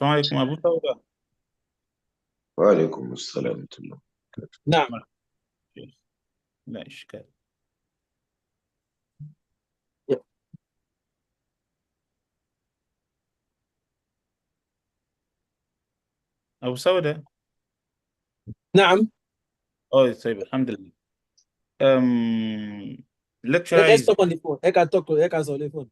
السلام عليكم أبو سودة. وعليكم السلام ورحمة الله. نعم. لا إشكال. أبو سودة. نعم. طيب الحمد لله. Let's lecture. talk on the phone. I can talk to. I can on the phone.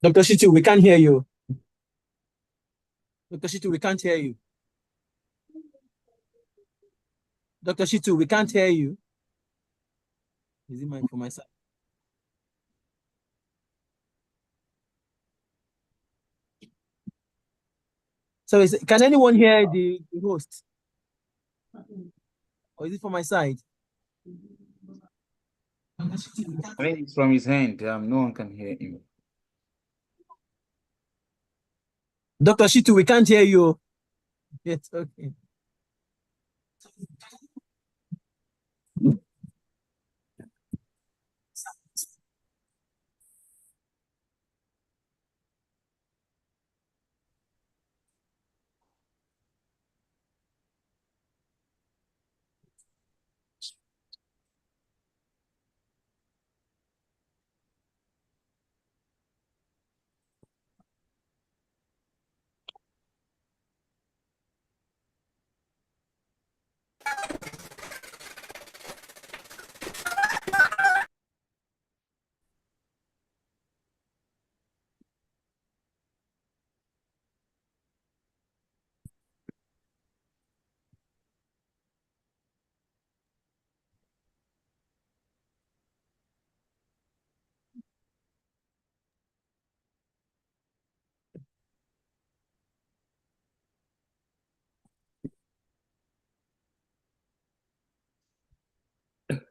Dr. Shitu, we can't hear you. Dr. Shitu, we can't hear you. Dr. Shitu, we can't hear you. Is it mine for my side? So can anyone hear the host? Or is it for my side? I think it's from his hand. No one can hear him. Dr. Shitu, we can't hear you. Yes, okay.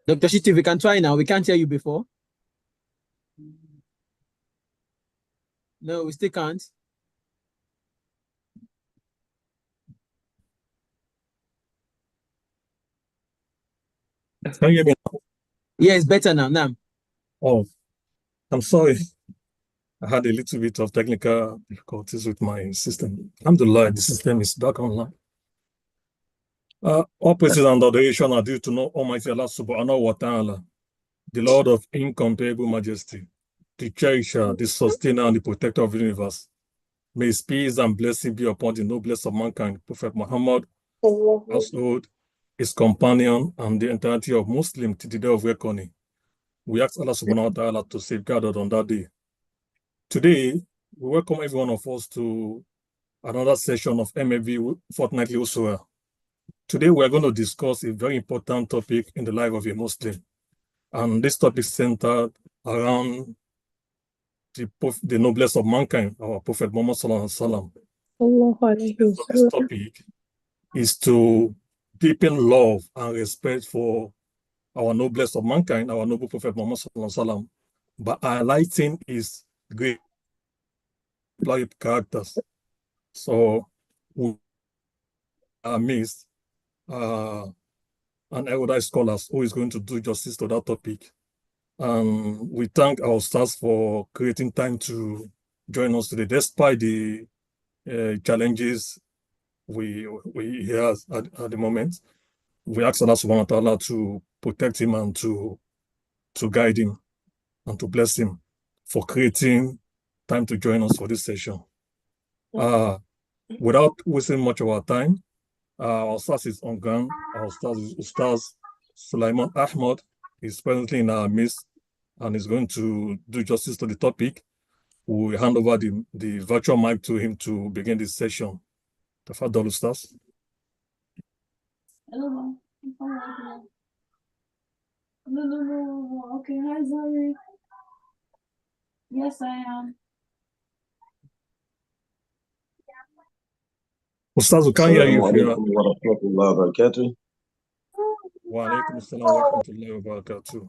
Dr. Shitu, we can try now. We can't hear you before. No, we still can't. Can you hear me now? Yeah, it's better now. Now. Oh, I'm sorry. I had a little bit of technical difficulties with my system. Alhamdulillah, the system is back online. All praises and adoration are due to Almighty Allah subhanahu wa ta'ala, the Lord of incomparable majesty, the cherisher, the sustainer, and the protector of the universe. May his peace and blessing be upon the noblest of mankind, Prophet Muhammad, household, his companion, and the entirety of Muslims to the day of reckoning. We ask Allah subhanahu wa ta'ala to safeguard us on that day. Today, we welcome every one of us to another session of MFB Fortnightly Usrah Our. Today, we are going to discuss a very important topic in the life of a Muslim. And this topic is centered around the noblest of mankind, our Prophet Muhammad sallallahu alaihi wasallam. This topic is to deepen love and respect for our noblest of mankind, our noble Prophet Muhammad sallallahu alaihi wasallam, by highlighting his great characters. So we are missed an erudite scholars who is going to do justice to that topic. And we thank our stars for creating time to join us today, despite the challenges we have at the moment. We ask Allah subhanahu wa ta'ala to protect him and to guide him and to bless him for creating time to join us for this session. Without wasting much of our time, our stars is on ground. Our stars Sulaiman Ahmad is presently in our midst and is going to do justice to the topic. We hand over the virtual mic to him to begin this session. Tafadhal Ustaz. Hello. No. Okay, hi, Zoe. Yes, I am. Ustaz, we can't hear you. Assalamu alaikum wa rahmatullahi wa barakatuh. Wa alaikum assalam wa rahmatullahi wa barakatuh.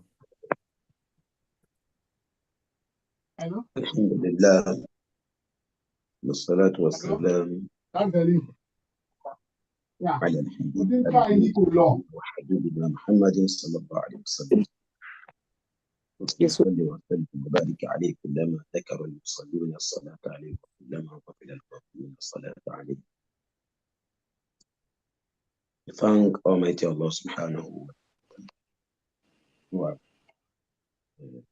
Alhamdulillah. والصلاة والسلام على وحبيبنا محمد صلى الله عليه وسلم. صلى وسلم وبارك عليه كلما ذكر المصلون الصلاة عليه وكلما غفل الغافلون الصلاة عليه. Thank Almighty Allah subhanahu wa ta'ala.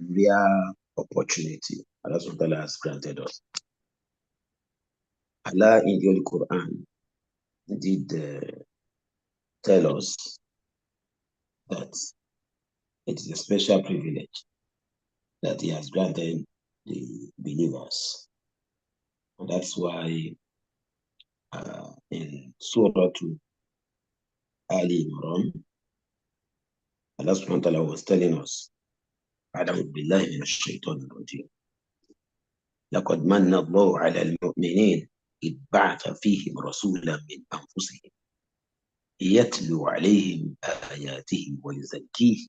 Rare opportunity Allah subhanahu wa ta'ala has granted us. Allah in the Holy Quran did tell us that it is a special privilege that He has granted the believers. And that's why in Surah Ali Imran, Allah subhanahu wa ta'ala was telling us, أعوذ بالله من الشيطان الرجيم لقد من الله على المؤمنين إذ بعث فيهم رسولا من أنفسهم يتلو عليهم آياته ويزكيه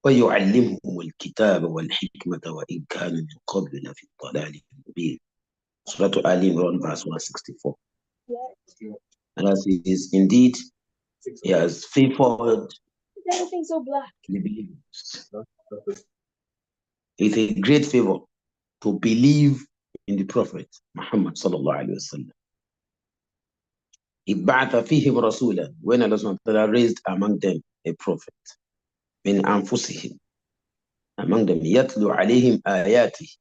ويعلمهم الكتاب والحكمة وإن كانوا من قبل لفي ضلال مبين. Surah Ali Imran verse 164. And as it is indeed, He has favored Everything's so black. the believers. It's a great favor to believe in the Prophet Muhammad sallallahu alaihi wasallam. إِبْعَثَ فِيهِمْ رَسُولًا, when Allah subhanahu wa ta'ala raised among them a prophet, مِنْ أَنفُسِهِمْ, among them, يَتْلُو عَلَيْهِمْ آيَاتِهِ,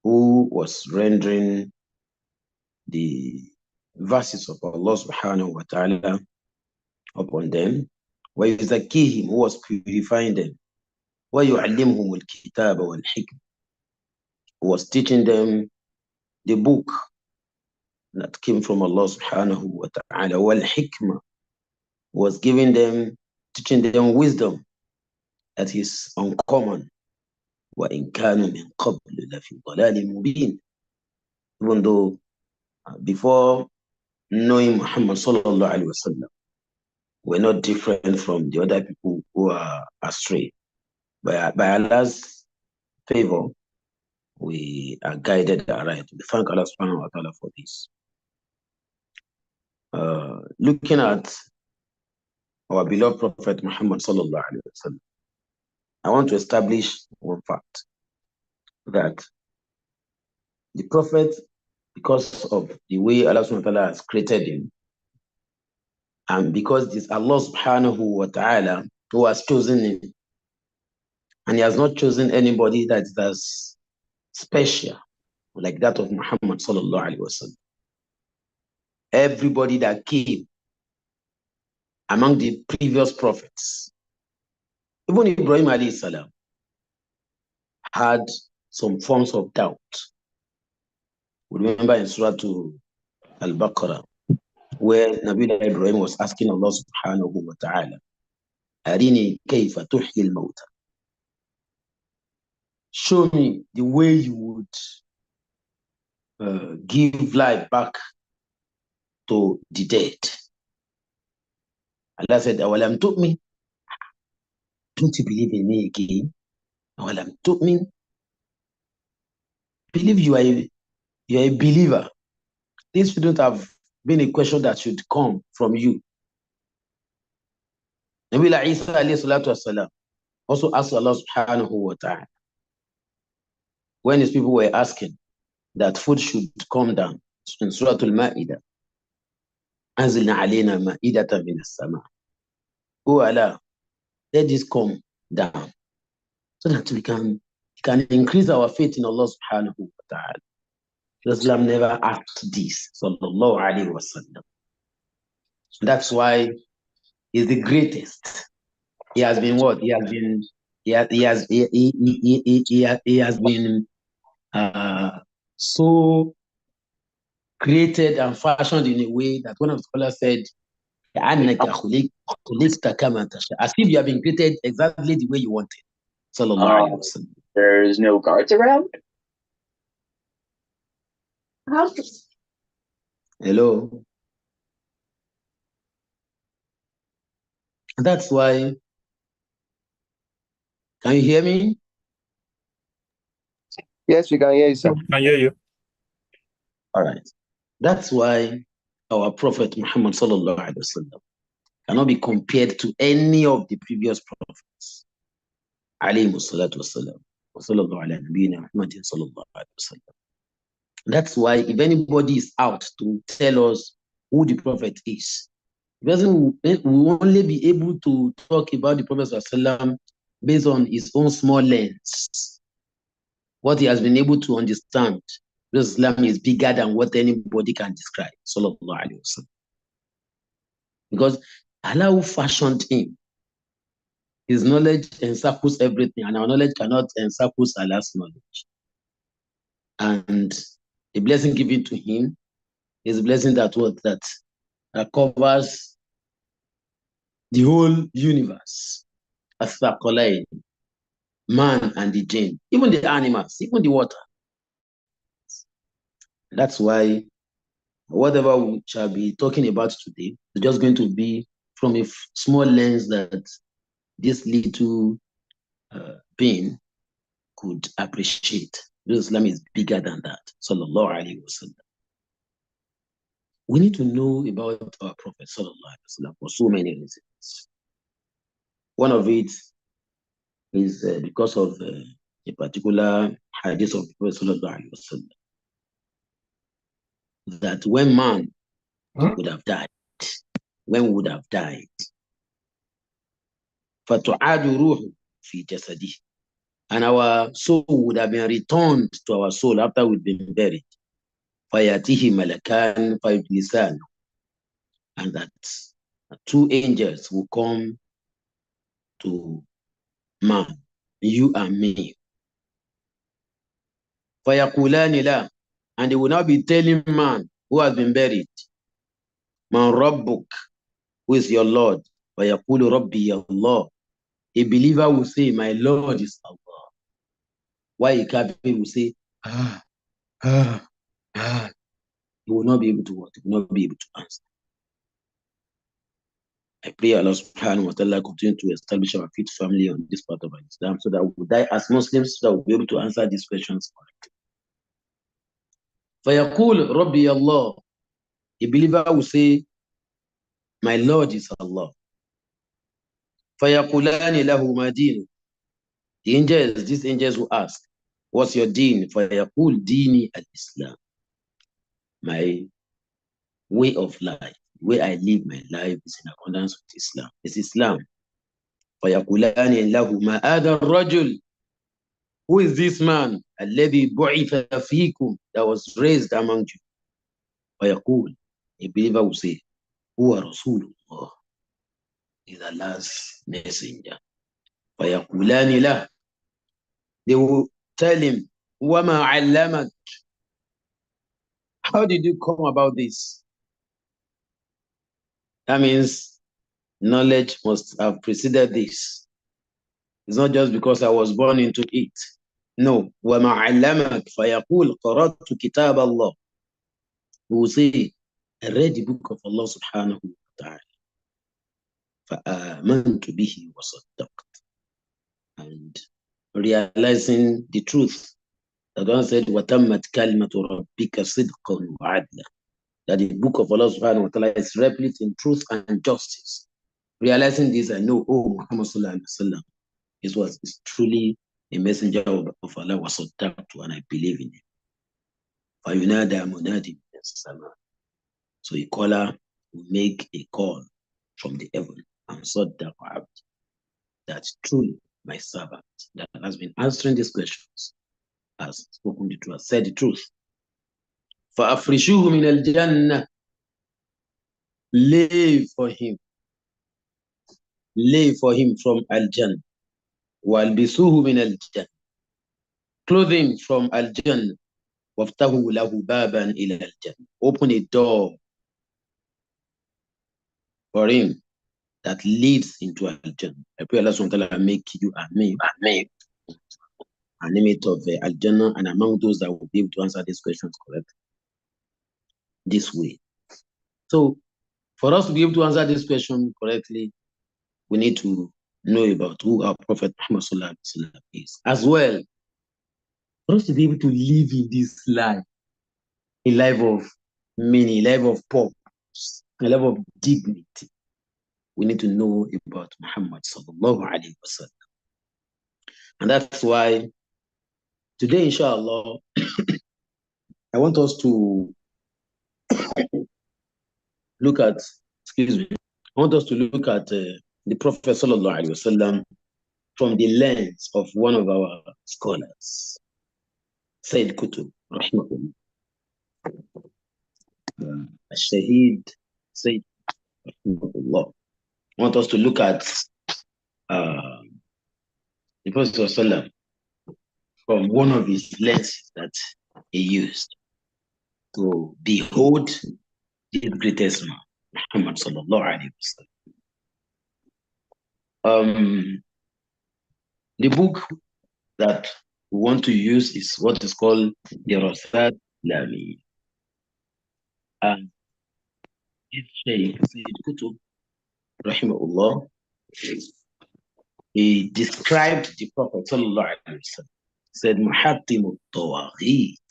who was rendering the verses of Allah subhanahu wa ta'ala upon them, وَيُزَكِّيهِمْ, who was purifying them, وَيُعَلِّمْهُمُ الْكِتَابَ وَالْحِكْمَةَ, who was teaching them the book that came from Allah subhanahu wa ta'ala, wal hikmah, was giving them teaching them wisdom that is uncommon. وَإِنْ كَانُوا مِنْ قَبْلُ لَفِي ضَلَالٍ مُبِينٍ. Even though before knowing Muhammad sallallahu alaihi wasallam, we're not different from the other people who are astray. By Allah's favor, we are guided aright. We thank Allah subhanahu wa ta'ala for this. Looking at our beloved Prophet Muhammad sallallahu alaihi wasallam, I want to establish one fact, that the Prophet, because of the way Allah subhanahu wa ta'ala has created him, and because this Allah subhanahu wa ta'ala who has chosen him, and he has not chosen anybody that is as special like that of Muhammad sallallahu alaihi wasallam. Everybody that came among the previous prophets, even Ibrahim alayhi salam, had some forms of doubt. We remember in Surah Al-Baqarah, where Nabi Ibrahim was asking Allah subhanahu wa ta'ala, Arini kayfa tuhyi al-mawta. Show me the way you would give life back to the dead. Allah said, Awalam tu'min. Don't you believe in me again? Awalam tu'min. Believe you are a believer. This shouldn't have been a question that should come from you. Nabi Isa alayhi salatu wasalam also asked Allah subhanahu wa ta'ala, when his people were asking that food should come down in Surah Al-Ma'idah, Anzilna alayna ma'idatan min as-sama'. Oh Allah, let this come down so that we can increase our faith in Allah subhanahu wa ta'ala. Islam never asked this, sallallahu alayhi wa sallam. That's why he's the greatest. He has been what? He has been so created and fashioned in a way that one of the scholars said, as if you have been created exactly the way you wanted. Sallallahu alayhi wa sallam. There's no guards around? Hello. That's why. Can you hear me? Yes, we can hear you, sir. I can hear you. All right. That's why our Prophet Muhammad sallallahu alaihi wasallam cannot be compared to any of the previous prophets. Alayhi salatu wasallam. Sallallahu ala nabiyyina Muhammadin sallallahu alaihi wasallam. That's why if anybody is out to tell us who the prophet is, we will only be able to talk about the Prophet ﷺ based on his own small lens. What he has been able to understand, Islam is bigger than what anybody can describe. Sallallahu alaihi wasallam. Because Allah who fashioned him, his knowledge encircles everything, and our knowledge cannot encircle Allah's knowledge. And the blessing given to him is a blessing that covers the whole universe, Asfaqalain, man and the jinn, even the animals, even the water. That's why whatever we shall be talking about today is just going to be from a small lens that this little being could appreciate. Islam is bigger than that. Sallallahu alaihi wasallam. We need to know about our Prophet sallallahu alaihi wasallam for so many reasons. One of it is because of a particular hadith of the Prophet sallallahu alaihi wasallam, that when man would have died, when we would have died, فَتُعَادُ رُوحُ فِي جَسَدِهِ, and our soul would have been returned to our soul after we've been buried. فَيَأْتِهِ مَلَكَانِ فَيُجْلِسَانُ, and that two angels will come to man, you and me. فَيَقُولَانِ لَهُ, and they will now be telling man who has been buried, Man Rabbuk, who is your Lord? فَيَقُولُ رَبِّي اللَّهُ. A believer will say, my Lord is Allah. Why a kafir will say, ah, ah, ah. He will not be able to what? He will not be able to answer. I pray Allah subhanahu wa ta'ala continue to establish our fit family on this part of Islam so that we will die as Muslims, so that we'll be able to answer these questions correctly. فَيَقُولُ رَبِّي اللَّهُ. A believer will say, my Lord is Allah. فَيَقُولَانِ لَهُ مَا دِينُ. These angels will ask, what's your deen? فَيَقُولُ دِينِي الْإِسْلَامِ. My way of life, the way I live my life is in accordance with Islam. It's Islam. فَيَقُولَانِ لَهُ مَا هَذَا الرَّجُلُ. Who is this man? الَّذِي بُعِثَ فِيكُمْ, that was raised among you. فَيَقُولُ. A believer will say, هُوَ رَسُولُ اللَّهِ. Is Allah's messenger. فَيَقُولَانِ لَهُ. They will tell him, وَمَا عَلَّمَكَ. How did you come about this? That means knowledge must have preceded this. It's not just because I was born into it. No. وَمَا عَلَّمَكَ فَيَقُولُ قَرَأْتُ كِتَابَ اللَّهِ. We will say, I read the book of Allah subhanahu wa ta'ala. فَآمَنْتُ بِهِ وَصَدَّقْتُ. And realizing the truth. The God said, وَتَمَّتْ كَلْمَةُ رَبِّكَ صِدْقًا وَعَدْلًا. That the book of Allah subhanahu wa ta'ala is replete in truth and justice. Realizing this, I know, Muhammad sallallahu alaihi wasallam is truly a messenger of Allah, وَصَدَّقْتُ, and I believe in him. فَيُنَادَى مُنَادٍ مِنَ السَّمَاءِ. So a caller will make a call from the heaven, and صَدَّقَ عَبْدِ. That's truly my servant that has been answering these questions, has spoken the truth, has said the truth. فَأَفْرِشُوهُ مِنَ الْجَنَّةِ. Lay for him from Al-Jannah. وَالْبِسُوهُ مِنَ الْجَنَّةِ. Clothing from Al-Jannah. وَافْتَهُوا لَهُ بَابًا إِلَى الْجَنَّةِ. Open a door for him that leads into Al-Jannah. I pray Allah subhanahu wa ta'ala make you and me an image of Al-Jannah, and among those that will be able to answer these questions correctly this way. So for us to be able to answer this question correctly, we need to know about who our Prophet Muhammad sallallahu alaihi wasallam is. As well, for us to be able to live in this life, a life of meaning, a life of purpose, a life of dignity, we need to know about Muhammad sallallahu alaihi wasallam. And that's why today, inshallah, I want us to look at, I want us to look at the Prophet sallallahu alaihi wasallam from the lens of one of our scholars, Sayyid Qutb, rahimahullah. Shaheed Sayyid, rahimahullah. I want us to look at the Prophet sallallahu from one of his lenses that he used to behold the greatest man, Muhammad sallallahu alaihi wasallam. The book that we want to use is what is called Dirasat Lami. And it's Shaykh Sayyid Qutb, rahimahullah. He described the Prophet sallallahu alaihi wasallam. Said, Muhattimu at-tawaghit.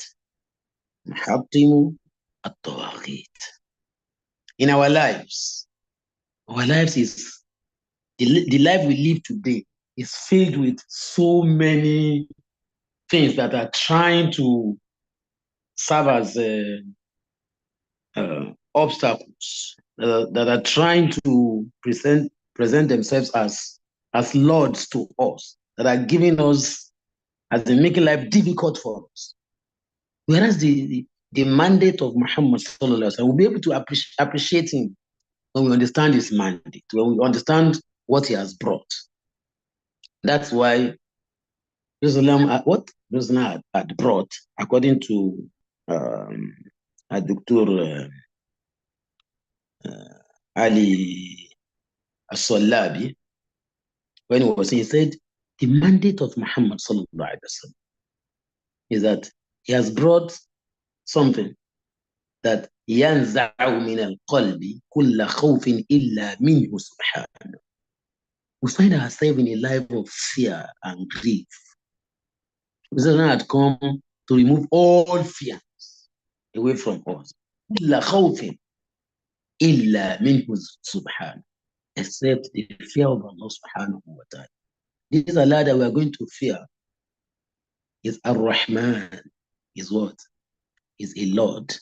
Muhattimu at-tawaghit. In our lives is the life we live today is filled with so many things that are trying to serve as obstacles, that are trying to present themselves as lords to us, that are giving us, as they making life difficult for us. Whereas the mandate of Muhammad sallallahu alaihi wasallam, we'll be able to appreciate him when we understand his mandate, when we understand what he has brought. That's why what Islam had brought, according to Dr. Ali as-Sallabi, when he said, the mandate of Muhammad sallallahu alaihi wasallam is that he has brought something that ينزع من القلب كل خوف إلا منه سبحانه. We find ourselves in a life of fear and grief. This had come to remove all fears away from us. كل خوف إلا منه سبحانه, except the fear of Allah subhanahu wa ta'ala. This Allah that we are going to fear is Ar-Rahman, is what? Is a Lord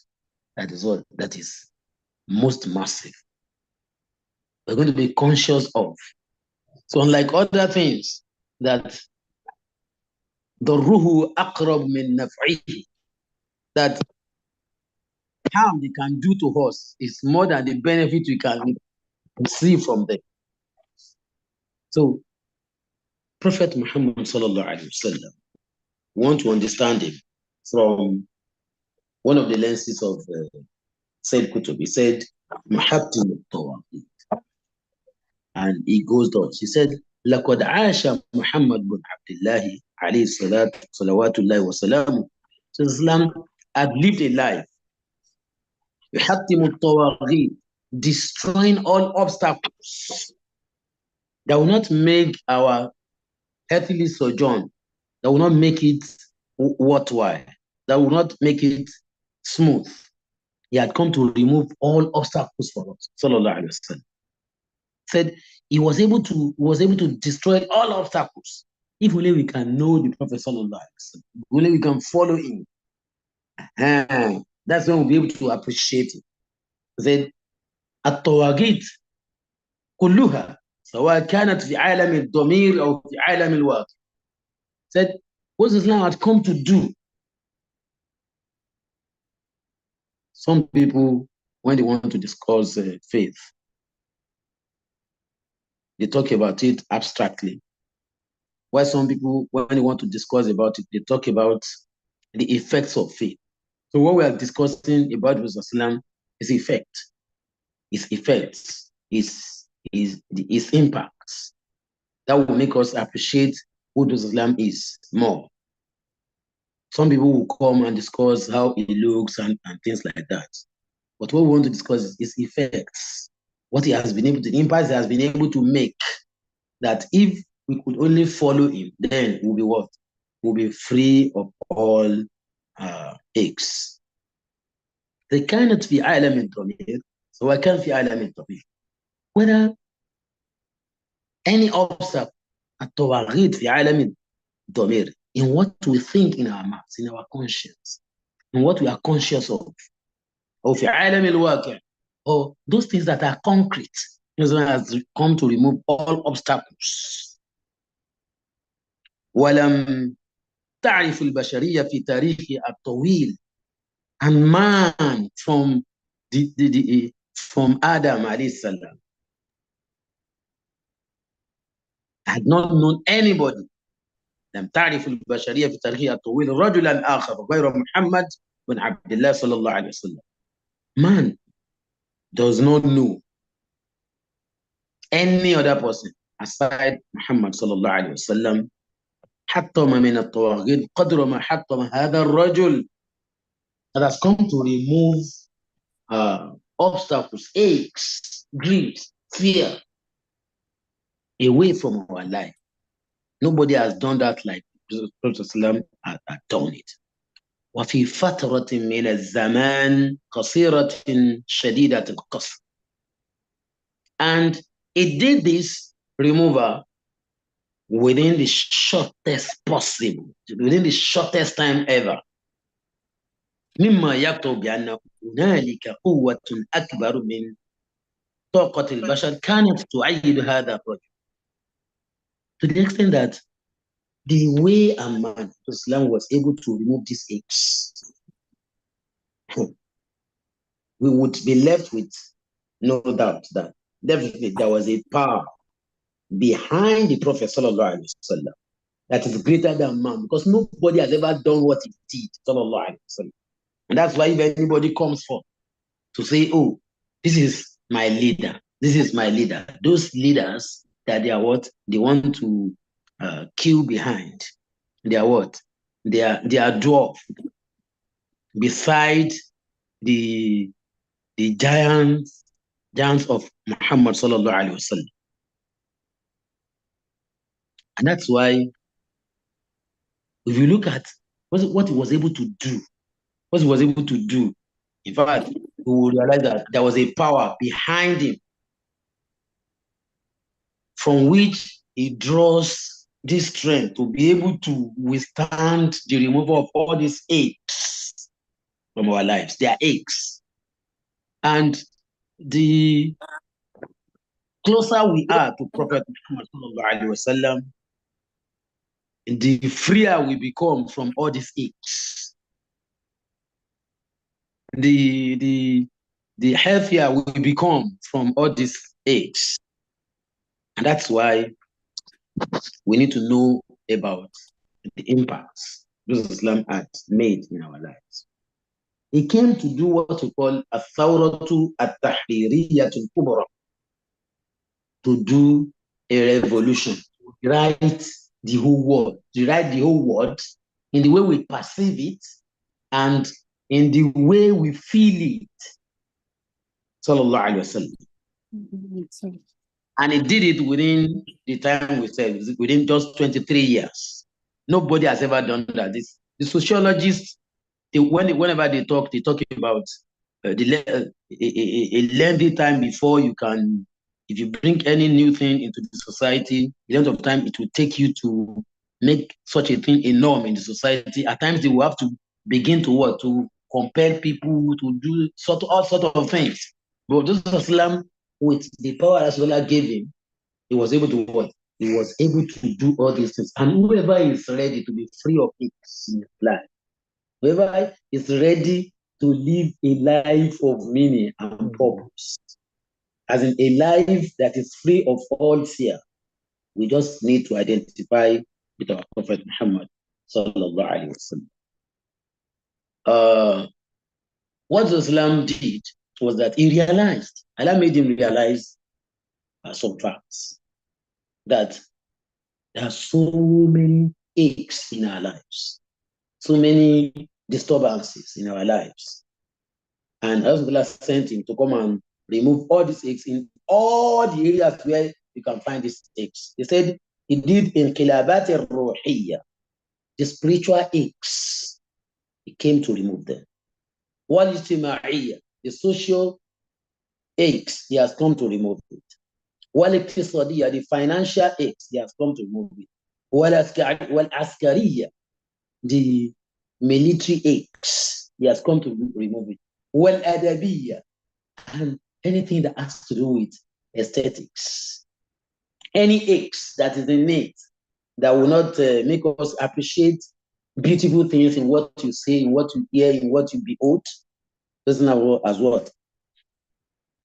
that is what? That is most massive. We're going to be conscious of. So unlike other things that ضَرُّهُ أَقْرَبُ مِنْ نَفْعِهِ, that harm they can do to us is more than the benefit we can receive from them. So Prophet Muhammad sallallahu alaihi wasallam, want to understand him from one of the lenses of Sayyid Qutb. He said, Muhabtim al-Tawaqit. And he goes on. He said, لَقَدْ عَاشَ مُحَمَّدْ بن عبد الله عليه الصلاة صلوات الله وسلامه. So Islam had lived a life. يُحَتِّمُ الطَّوَاغِيتِ, destroying all obstacles that will not make our earthly sojourn, that will not make it worthwhile, that will not make it smooth. He had come to remove all obstacles for us. Sallallahu alaihi wasallam said he was able to destroy all obstacles. If only we can know the Prophet sallallahu alaihi wasallam, if only we can follow him. That's when we'll be able to appreciate it. He said, الطواغيت كلها سواء كانت في عالم الضمير أو في عالم الواقع. Said, what Islam had come to do. Some people, when they want to discuss faith, they talk about it abstractly. While some people, when they want to discuss about it, they talk about the effects of faith. So what we are discussing about Islam is effect, its effects, its impacts. That will make us appreciate who Islam is more. Some people will come and discuss how it looks and things like that. But what we want to discuss is its effects, what he has been able to, the impact he has been able to make, that if we could only follow him, then we'll be what? We'll be free of all aches. They cannot be عالم الضمير, so I can't be عالم الضمير. Whether any obstacle الطواغيت في عالم الضمير, in what we think in our minds, in our conscience, in what we are conscious of, or في عالم الواقع, or those things that are concrete. Islam has come to remove all obstacles. ولم تعرف البشرية في تاريخ الطويل, and man from Adam alayhi salam had not known anybody. لم تعرف البشرية في تاريخ الطويل رجلا آخر غير محمد بن عبد الله صلى الله عليه وسلم. Man does not know any other person aside Muhammad صلى الله عليه وسلم. حطم من الطواغيت قدر ما حطم هذا الرجل, that has come to remove obstacles, aches, grief, fear away from our life. Nobody has done that like the Prophet ﷺ had done it. وفي فترة من الزمان قصيرة شديدة القصر. And it did this removal within the shortest possible, within the shortest time ever. مما يكتب بأن هنالك قوة أكبر من طاقة البشر كانت تؤيد هذا الرجل. To the extent that the way a man, Islam, was able to remove these aches, we would be left with no doubt that definitely there was a power behind the Prophet sallallahu alaihi wasallam that is greater than man, because nobody has ever done what he did sallallahu alaihi wasallam. And that's why if anybody comes forth to say, oh, this is my leader, This is my leader. Those leaders that they are what? They want to kill behind. They are what? They are dwarf beside the giants of Muhammad sallallahu alaihi wasallam. And that's why, if you look at what he was able to do, in fact, we will realize that there was a power behind him from which he draws this strength to be able to withstand the removal of all these aches from our lives. They are aches. And the closer we are to Prophet Muhammad sallallahu alaihi wasallam, the freer we become from all these aches. The healthier we become from all these aches. And that's why we need to know about the impacts Islam had made in our lives. He came to do what we call a thawratu at-tahririyyatul kubra, to do a revolution, to write the whole world, in the way we perceive it and in the way we feel it. Sallallahu alaihi wasallam. And he did it within the time we said, within just 23 years. Nobody has ever done that. The sociologists, whenever they talk about a lengthy time before you can, if you bring any new thing into the society, the length of time it will take you to make such a thing a norm in the society. At times they will have to begin to compel people to do all sorts of things. But this Islam, with the power that Allah gave him, he was able to what? He was able to do all these things. And whoever is ready to be free of it in his life, whoever is ready to live a life of meaning and purpose, as in a life that is free of all fear, we just need to identify with our Prophet Muhammad sallallahu alaihi wasallam. What Islam did was that he realized, Allah made him realize some facts, that there are so many aches in our lives, so many disturbances in our lives. And Allah sent him to come and remove all these aches in all the areas where you can find these aches. He said he did inqilabat al-ruhiyya, the spiritual aches. He came to remove them. Wal-ijtima'iyya, the social aches, he has come to remove it. Wal-iqtisadiyya, the financial aches, he has come to remove it. Wal-askariyya, the military aches, he has come to remove it. Wal-adabiyya, and anything that has to do with aesthetics. Any aches that is innate that will not make us appreciate beautiful things in what you say, in what you hear, in what you behold, doesn't have as what.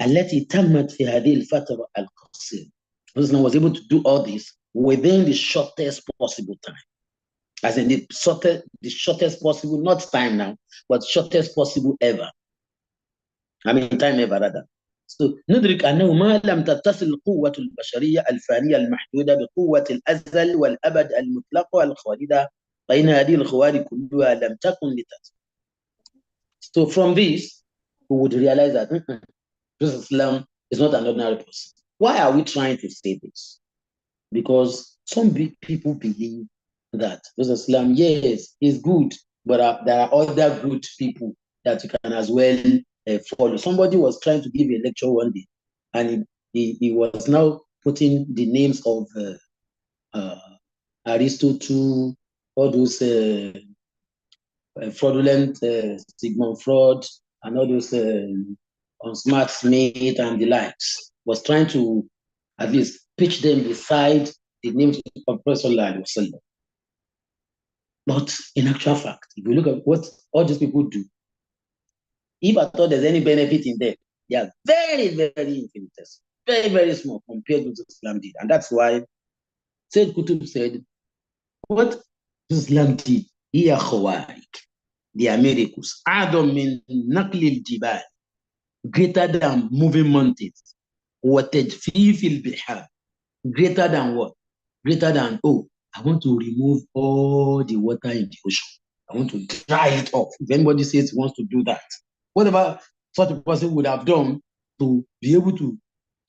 التي تمت في هذه الفترة القصيرة. Muslim was able to do all this within the shortest possible time. As in the shortest possible, not time now, but shortest possible ever. I mean time ever rather. So ندرك أنه ما لم تتصل القوة البشرية الفانية المحدودة بقوة الأزل والأبد المطلقة الخالدة فإن هذه الخوارج كلها لم تكن لتتصل. So from this, we would realize that Islam is not an ordinary person. Why are we trying to say this? Because some people believe that Islam, yes, is good, but there are other good people that you can as well follow. Somebody was trying to give a lecture one day, and he was now putting the names of Aristotle, all those fraudulent Sigmund Freud, and all those on Smart Smith and the likes, was trying to at least pitch them beside the names of Prophet Sallallahu. But in actual fact, if you look at what all these people do, if I thought there's any benefit in them, they are very, very infinitesimal, very, very small compared to what Islam did. And that's why Sayyid Qutb said, what Islam did, hiya khawarik, they are miracles, adam min naqli al-jibal, greater than moving mountains. وَتَجْفِيفِ الْبِحَارِ. Greater than what? Greater than, oh, I want to remove all the water in the ocean. I want to dry it off. If anybody says he wants to do that, whatever such a person would have done to be able to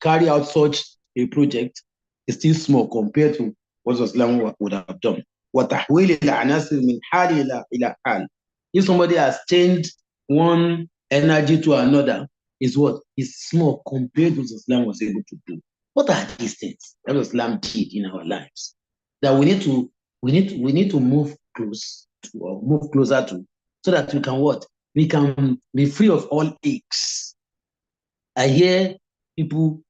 carry out such a project is still small compared to what Islam would have done. وَتَحْوِيلِ الْعَنَاصِرِ مِنْ حَالٍ إِلَى حَالٍ. If somebody has changed one energy to another, is what is small compared to what Islam was able to do. What are these things that Islam did in our lives that we need to move close to, or move closer to, so that we can what? We can be free of all aches. I hear people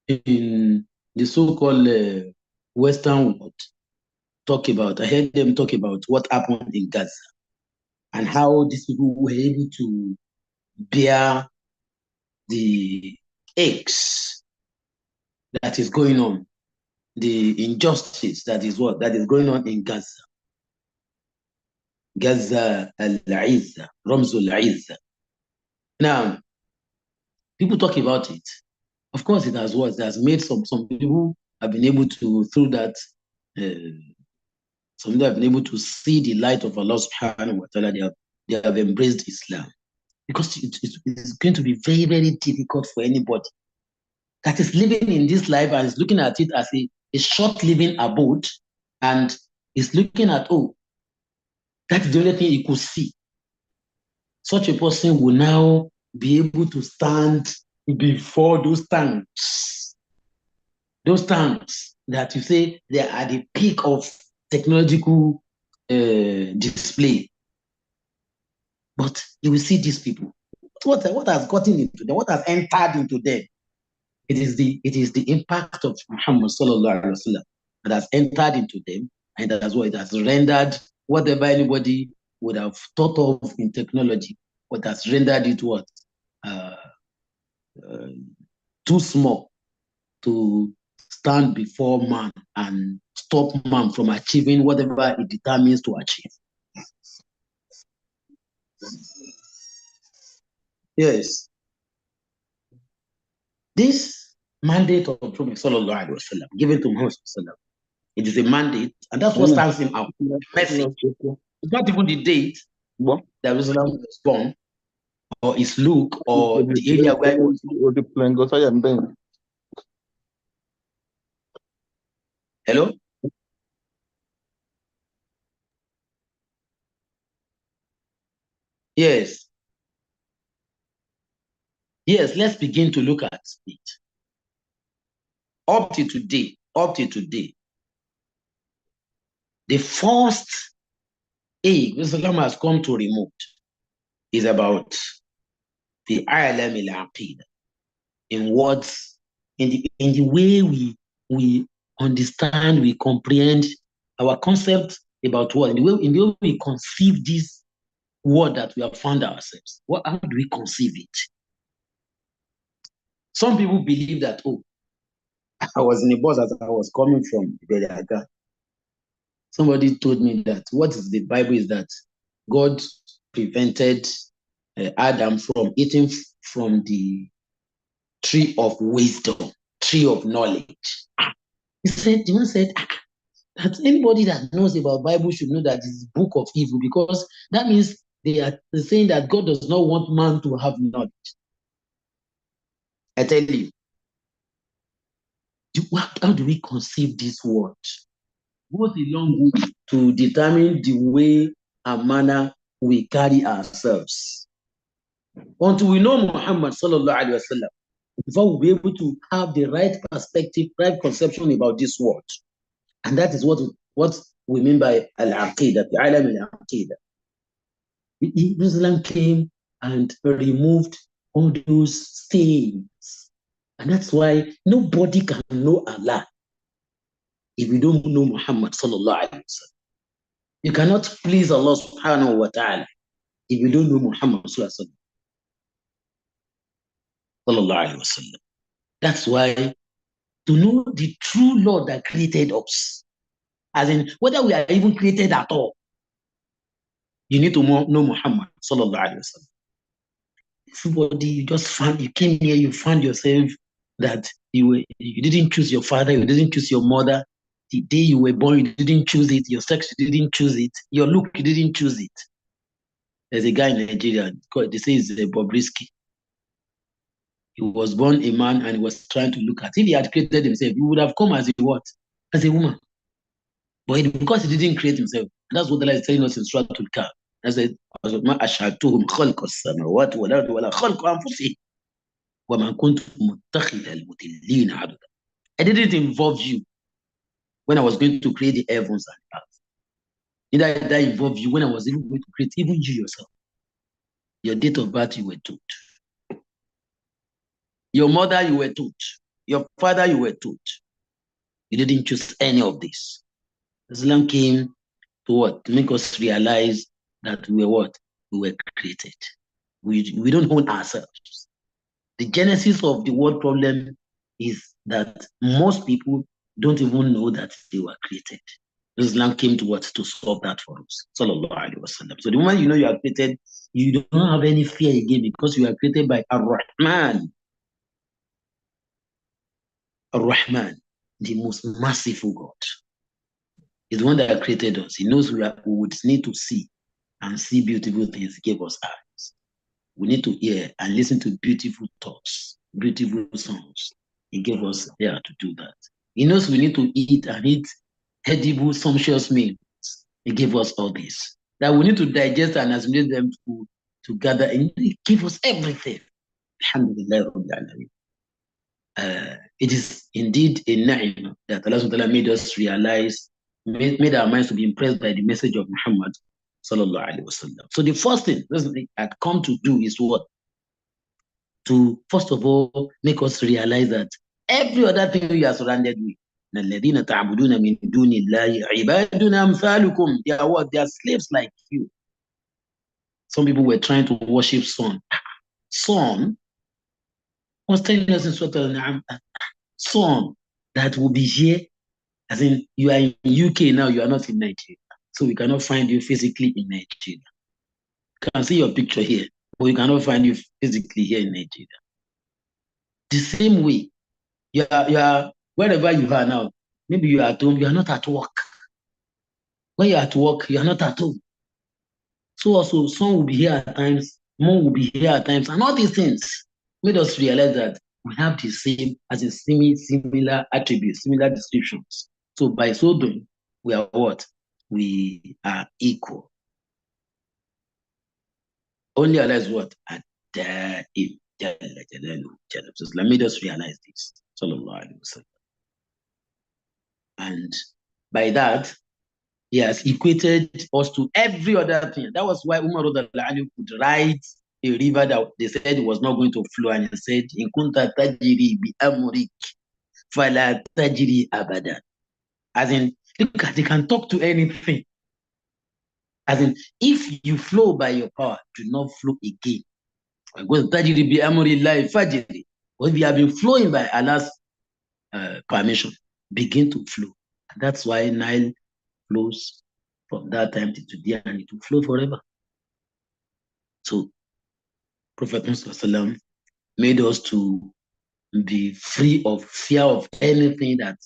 in the so-called Western world I heard them talk about what happened in Gaza and how these people were able to bear the aches that is going on, the injustice that is going on in Gaza. Gaza al-Izza, Ramzul al-Izza. Now, people talk about it. Of course, it has made some people have been able to, through that, some people have been able to see the light of Allah subhanahu wa ta'ala. They have embraced Islam. Because it's going to be very, very difficult for anybody that is living in this life and is looking at it as a short living abode and is looking at, oh, that's the only thing you could see. Such a person will now be able to stand before those tanks that you say they are at the peak of technological display. But you will see these people. What has gotten into them? What has entered into them? It is the impact of Muhammad sallallahu alaihi wasallam that has entered into them, and that's what it has rendered whatever anybody would have thought of in technology, what has rendered it what too small to stand before man and stop man from achieving whatever it determines to achieve. Yes. This mandate of Prophet sallallahu alaihi wasallam given to Muhammad sallallahu, it is a mandate, and that's what stands him out. The message. It's not even the date that Rasulullah was born, or his look, or the area where he was. Hello? Yes. Yes, let's begin to look at it. Up to today, the first aim Islam has come to remove is about the alam al-aqeedah, in words, in the way we understand, we comprehend our concept about what, in the way we conceive this world that we have found ourselves. How do we conceive it? Some people believe that, oh, I was in a bus as I was coming from Beliaga. Somebody told me that what is the Bible is that God prevented Adam from eating from the tree of wisdom, tree of knowledge. He said, the man said, that anybody that knows about Bible should know that it's book of evil, because that means they are saying that God does not want man to have knowledge. I tell you, how do we conceive this word? Goes a long way to determine the way and manner we carry ourselves. Until we know Muhammad sallallahu alaihi wasallam, before we'll be able to have the right perspective, right conception about this word. And that is what we mean by al-aqidah, the alam al-aqidah. Islam came and removed all those stains. And that's why nobody can know Allah if you don't know Muhammad sallallahu alaihi wasallam. You cannot please Allah subhanahu wa ta'ala if you don't know Muhammad sallallahu alaihi wasallam. That's why to know the true Lord that created us, as in whether we are even created at all, you need to know Muhammad sallallahu alaihi wasallam. Everybody, you came here, you found yourself that you didn't choose your father, you didn't choose your mother. The day you were born, you didn't choose it. Your sex, you didn't choose it. Your look, you didn't choose it. There's a guy in Nigeria, they say he's Bobrisky. He was born a man and he was trying to look at. If he had created himself, he would have come as a what? As a woman. But because he didn't create himself, and that's what Allah is telling us in Surah Al-Kahf. I said, ما أشهدتهم خلق السماوات والأرض ولا خلق أنفسهم وما كنت متخذ المضلين عضدا. I didn't involve you when I was going to create the heavens and the earth. Neither did I involve you when I was even going to create even you yourself. Your date of birth, you were told. Your mother, you were told. Your father, you were told. You didn't choose any of this. Islam came to what? To make us realize that we were what? We were created. We don't own ourselves. The genesis of the world problem is that most people don't even know that they were created. Islam came to what? To solve that for us. Sallallahu Alaihi Wasallam. So the moment you know you are created, you don't have any fear again because you are created by Ar-Rahman. Ar-Rahman, the most merciful God. He's the one that created us. He knows we would need to see and see beautiful things. He gave us eyes. We need to hear and listen to beautiful thoughts, beautiful songs. He gave us ear to do that. He knows we need to eat and eat edible, sumptuous meals. He gave us all this. That we need to digest and assimilate them to gather. And he gave us everything. Alhamdulillah. It is indeed a na'im that Allah made us realize, made our minds to be impressed by the message of Muhammad sallallahu alaihi wasallam. So the first thing I'd come to do is what? To first of all make us realize that every other thing we are surrounded with, الذين تعبدون من دون الله عباد أمثالكم. They are what? They are slaves like you. Some people were trying to worship sun. Sun was telling us in Surah Al-An'am, sun that will be here, as in you are in UK now, you are not in Nigeria. So we cannot find you physically in Nigeria. You can see your picture here, but we cannot find you physically here in Nigeria. The same way, you are wherever you are now, maybe you are at home, you are not at work. When you are at work, you are not at home. So also, sun will be here at times, moon will be here at times, and all these things made us realize that we have the same, as in similar attributes, similar descriptions. So by so doing, we are what? We are equal. Only Allah is what? Ad-Da'im. So Islam made us realize this. Sallallahu Alaihi Wasallam. And by that, he has equated us to every other thing. That was why Umar could write a river that they said was not going to flow, and he said, "In kunta tajri bi amrik, fala tajri abadan." As in, look at, they can talk to anything. As in, if you flow by your power, do not flow again. But if you have been flowing by Allah's permission, begin to flow. And that's why Nile flows from that time to today, and it will flow forever. So Prophet Muhammad made us to be free of fear of anything that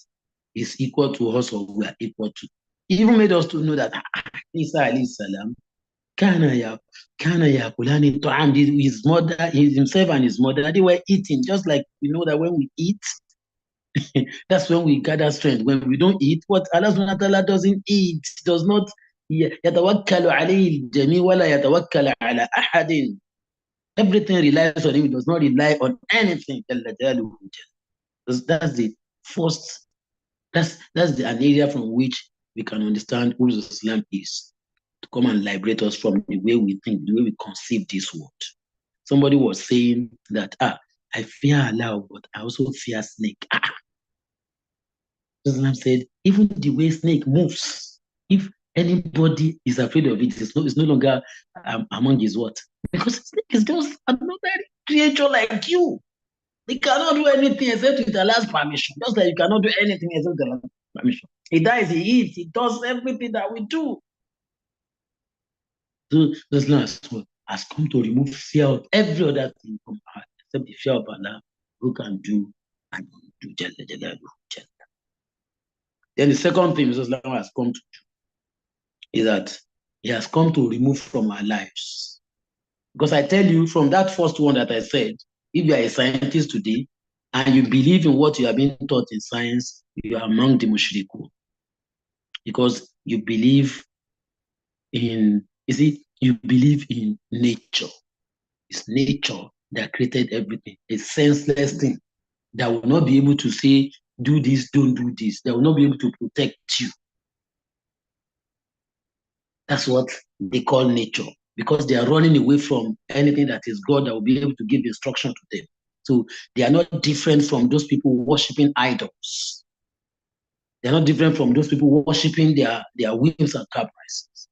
is equal to us or we are equal to. He even made us to know that Isa alayhi salam, Kana yakulani ta'am, his mother, himself and his mother, they were eating, just like we know that when we eat, that's when we gather strength. When we don't eat, what Allah subhanahu wa ta'ala doesn't eat, does not يتوكل عليه الجميع ولا يتوكل على أحد. Everything relies on him, it does not rely on anything. That's the first, that's an area from which we can understand who Islam is, to come and liberate us from the way we think, the way we conceive this world. Somebody was saying that, I fear Allah, but I also fear snake. Islam said, even the way snake moves, if anybody is afraid of it, it's no longer among his what? Because snake is just another creature like you. They cannot do anything except with Allah's permission. Just like you cannot do anything except with Allah's permission. He dies, he eats, he does everything that we do. So Islam has come to remove fear of every other thing from us, except the fear of Allah, who can do and do Jalla Jalaluhu Jalla. Then the second thing Moses has come to do is that he has come to remove from our lives. Because I tell you, from that first one that I said, if you are a scientist today and you believe in what you are being taught in science, you are among the mushrikun. Because you believe in, you believe in nature. It's nature that created everything. A senseless thing that will not be able to say, do this, don't do this. They will not be able to protect you. That's what they call nature, because they are running away from anything that is God that will be able to give instruction to them. So they are not different from those people worshiping idols. They are not different from those people worshiping their whims and caprices.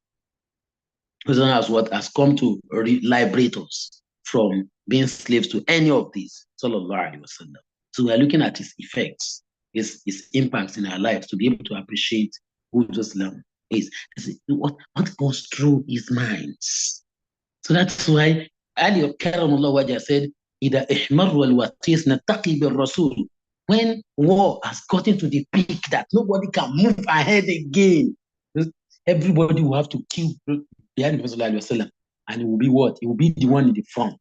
That's what has come to liberate us from being slaves to any of these. Sallallahu Alaihi Wasallam. So we are looking at its effects, its impacts in our lives to be able to appreciate who Islam is. What goes through his minds. So that's why Ali Karamullah Wajah said, إِذَا إِحْمَرُّ الْوَطِيسْ نَتَّقِي بِالرَّسُولِ. When war has gotten to the peak that nobody can move ahead again, everybody will have to kill behind the Prophet, and it will be what? It will be the one in the front.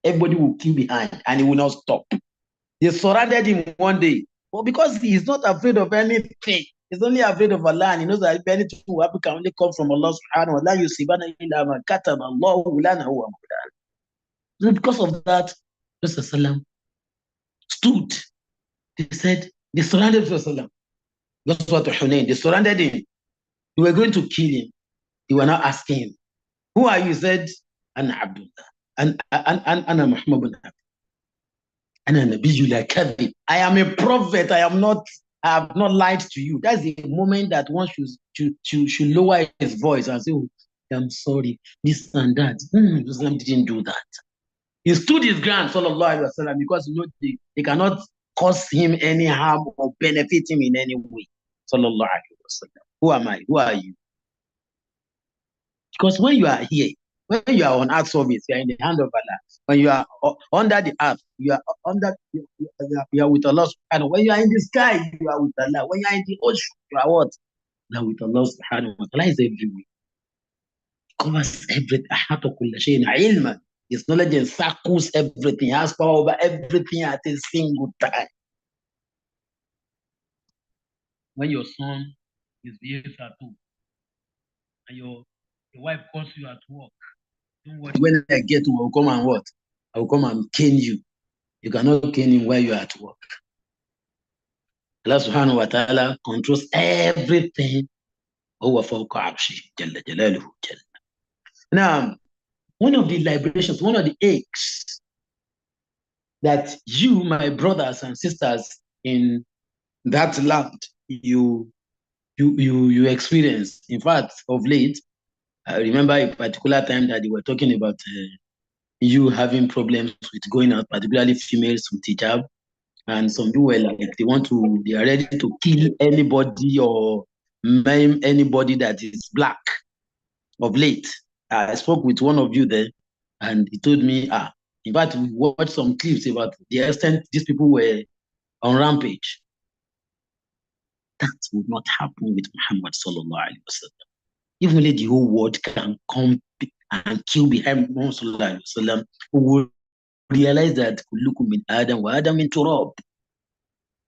Everybody will kill behind, and he will not stop. They surrounded him one day, but because he is not afraid of anything, he's only afraid of Allah, and he knows that if anything will happen, can only come from Allah subhanahu wa ta'ala. So because of that, Prophet stood. They said, they surrounded Prophet. That's what Hunayn, they surrounded him. They were going to kill him. They were not asking him, who are you? He said, Ana Abdullah. Ana Muhammad bin Abdullah. Ana Nabiyyu la kadhib. I am a prophet. I have not lied to you. That's the moment that one should lower his voice and say, oh, I'm sorry, this and that. Islam didn't do that. He stood his ground, sallallahu alaihi wasallam, because you know they cannot cause him any harm or benefit him in any way. Sallallahu alaihi wasallam. Who am I? Who are you? Because when you are here, when you are on earth service, you are in the hand of Allah. When you are under the earth, you are with Allah. And when you are in the sky, you are with Allah. When you are in the ocean, you are what? You are with Allah subhanahu wa ta'ala. Is everywhere. Covers everything. His knowledge encircles everything. He has power over everything at a single time. When your son is behaving at home, and your wife calls you at work, don't worry. When I get to work, I will come and what? I will come and cane you. You cannot cane him while you are at work. Allah subhanahu wa ta'ala controls everything. Now, one of the liberations, one of the aches that you, my brothers and sisters in that land, you experience. In fact, of late, I remember a particular time that they were talking about you having problems with going out, particularly females with hijab, and some people were like, they are ready to kill anybody or maim anybody that is black. Of late, I spoke with one of you there, and he told me, in fact, we watched some clips about the extent these people were on rampage. That would not happen with Muhammad sallallahu alaihi wasallam. If only the whole world can come and kill behind Muhammad sallallahu alaihi wasallam, we will realize that kullukum min Adam wa Adam min turab.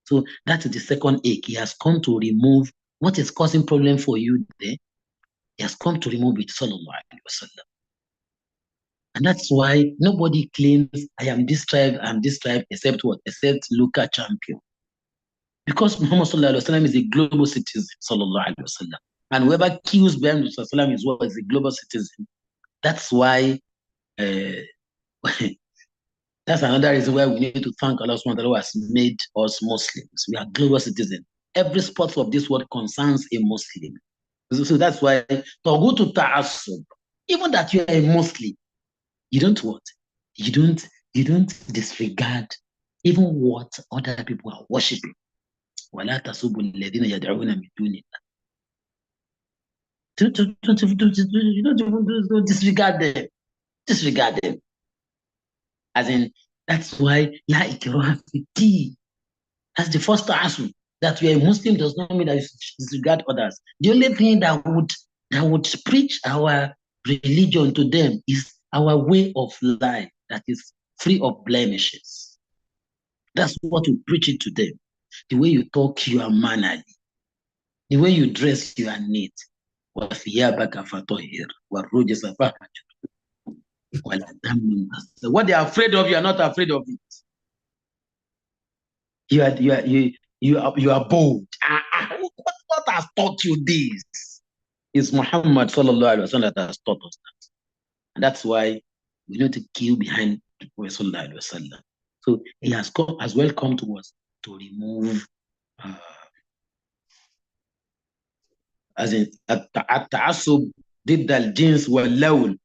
So that is the second ache. He has come to remove what is causing problem for you there. He has come to remove it, sallallahu alaihi wasallam. And that's why nobody claims I am this tribe, except what? Except local champion. Because Muhammad sallallahu alaihi wasallam is a global citizen, sallallahu alaihi wasallam. And whoever kills Muhammad sallallahu alaihi wasallam is what? Is a global citizen. That's why that's another reason why we need to thank Allah subhanahu wa ta'ala who has made us Muslims. We are global citizens. Every spot of this world concerns a Muslim. So that's why Tagutu Ta'assub, even that you are a Muslim, you don't what? You don't disregard even what other people are worshiping. وَلَا تَصُبُّ الَّذِينَ يَدْعُونَ مِن دُونِ اللَّهِ. Don't disregard them. Disregard them. As in, that's why La ikraha fi din. That's the first ta'assub. That you are a Muslim does not mean that you disregard others. The only thing that would preach our religion to them is our way of life that is free of blemishes. That's what we preach it to them. The way you talk, you are mannerly. The way you dress, you are neat. What they are afraid of, you are not afraid of it. You are bold. What has taught you this? It's Muhammad sallallahu alaihi wasallam that has taught us that, and that's why we need to kill behind the Prophet sallallahu alaihi wasallam. So he has come as well come to us to remove, as in at-ta'assub ضد الجنس واللون.